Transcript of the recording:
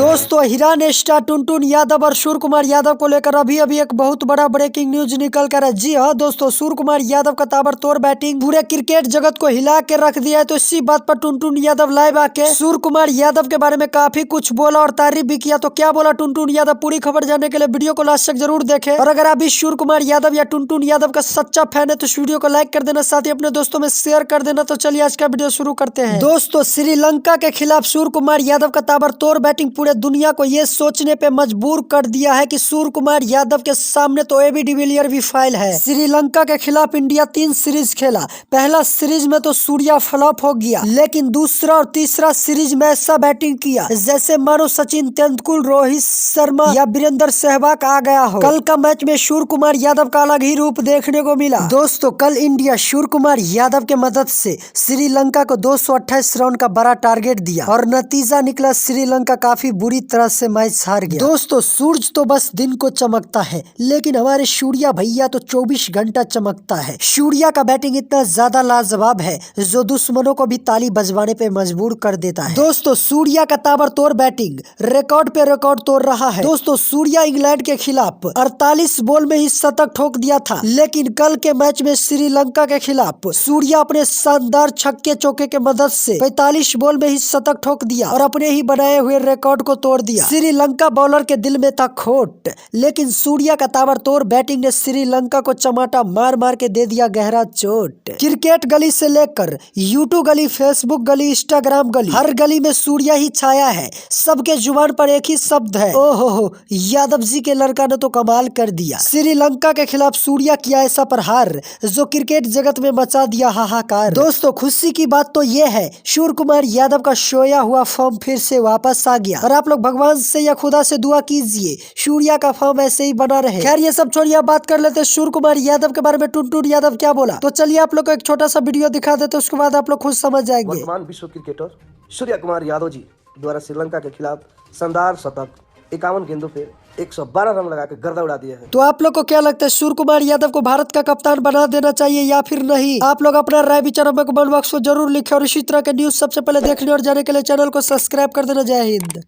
दोस्तों Iran star Tuntun Yadav और सूर्य कुमार यादव को लेकर अभी एक बहुत बड़ा ब्रेकिंग न्यूज निकल कर है। जी हाँ दोस्तों, सूर्य कुमार यादव का ताबड़तोड़ बैटिंग पूरे क्रिकेट जगत को हिला के रख दिया है। तो इसी बात पर टुनटुन यादव लाइव आके सूर्य कुमार यादव के बारे में काफी कुछ बोला और तारीफ भी किया। तो क्या बोला टुनटुन यादव, पूरी खबर जानने के लिए वीडियो को लास्ट तक जरूर देखें। और अगर आप भी सूर्य कुमार यादव या टुनटुन यादव का सच्चा फैन है तो इस वीडियो को लाइक कर देना, साथ ही अपने दोस्तों में शेयर कर देना। तो चलिए आज का वीडियो शुरू करते हैं। दोस्तों श्रीलंका के खिलाफ सूर्य कुमार यादव का ताबड़तोड़ बैटिंग पूरे दुनिया को ये सोचने पे मजबूर कर दिया है कि सूर्य कुमार यादव के सामने तो एबी डिविलियर भी फाइल है। श्रीलंका के खिलाफ इंडिया 3 सीरीज खेला। पहला सीरीज में तो सूर्या फ्लॉप हो गया, लेकिन दूसरा और तीसरा सीरीज में ऐसा बैटिंग किया जैसे मानो सचिन तेंदुलकर, रोहित शर्मा या वीरेंद्र सहवाग आ गया हो। कल का मैच में सूर्य कुमार यादव का अलग ही रूप देखने को मिला। दोस्तों कल इंडिया सूर्य कुमार यादव के मदद से श्रीलंका को 228 रन का बड़ा टारगेट दिया और नतीजा निकला श्रीलंका काफी बुरी तरह से मैच हार गया। दोस्तों सूरज तो बस दिन को चमकता है, लेकिन हमारे सूर्या भैया तो 24 घंटा चमकता है। सूर्या का बैटिंग इतना ज्यादा लाजवाब है जो दुश्मनों को भी ताली बजवाने पे मजबूर कर देता है। दोस्तों सूर्या का ताबड़तोड़ बैटिंग रिकॉर्ड पे रिकॉर्ड तोड़ रहा है। दोस्तों सूर्या इंग्लैंड के खिलाफ 48 बॉल में ही शतक ठोक दिया था, लेकिन कल के मैच में श्रीलंका के खिलाफ सूर्या अपने शानदार छक्के चौके के मदद से 45 बॉल में ही शतक ठोक दिया और अपने ही बनाए हुए रिकॉर्ड को तोड़ दिया। श्रीलंका बॉलर के दिल में था खोट, लेकिन सूर्या का ताबड़तोड़ बैटिंग ने श्रीलंका को चमाटा मार मार के दे दिया गहरा चोट। क्रिकेट गली से लेकर यूट्यूब गली, फेसबुक गली, इंस्टाग्राम गली, हर गली में सूर्या ही छाया है। सबके जुबान पर एक ही शब्द है, ओहो हो यादव जी के लड़का ने तो कमाल कर दिया। श्रीलंका के खिलाफ सूर्या किया ऐसा प्रहार जो क्रिकेट जगत में मचा दिया हाहाकार। दोस्तों खुशी की बात तो ये है, सूर्य कुमार यादव का सोया हुआ फॉर्म फिर से वापस आ गया और आप लोग भगवान से या खुदा से दुआ कीजिए सूर्या का फॉर्म ऐसे ही बना रहे। खैर ये सब छोड़िए, बात कर लेते हैं सूर्य कुमार यादव के बारे में। टुनटुन यादव क्या बोला, तो चलिए आप लोग को एक छोटा सा वीडियो दिखा देते, उसके बाद आप लोग खुद समझ जाएंगे। वर्तमान विश्व क्रिकेटर सूर्य कुमार यादव जी द्वारा श्रीलंका के खिलाफ शानदार शतक 51 गेंदों पे 112 रन लगा के गर्दा उड़ा दिया है। तो आप लोग को क्या लगता है, सूर्य कुमार यादव को भारत का कप्तान बना देना चाहिए या फिर नहीं? आप लोग अपना राय विचार में कमेंट बॉक्स में जरूर लिखें और इसी तरह के न्यूज सबसे पहले देखने और जाने के लिए चैनल को सब्सक्राइब कर देना। जय हिंद।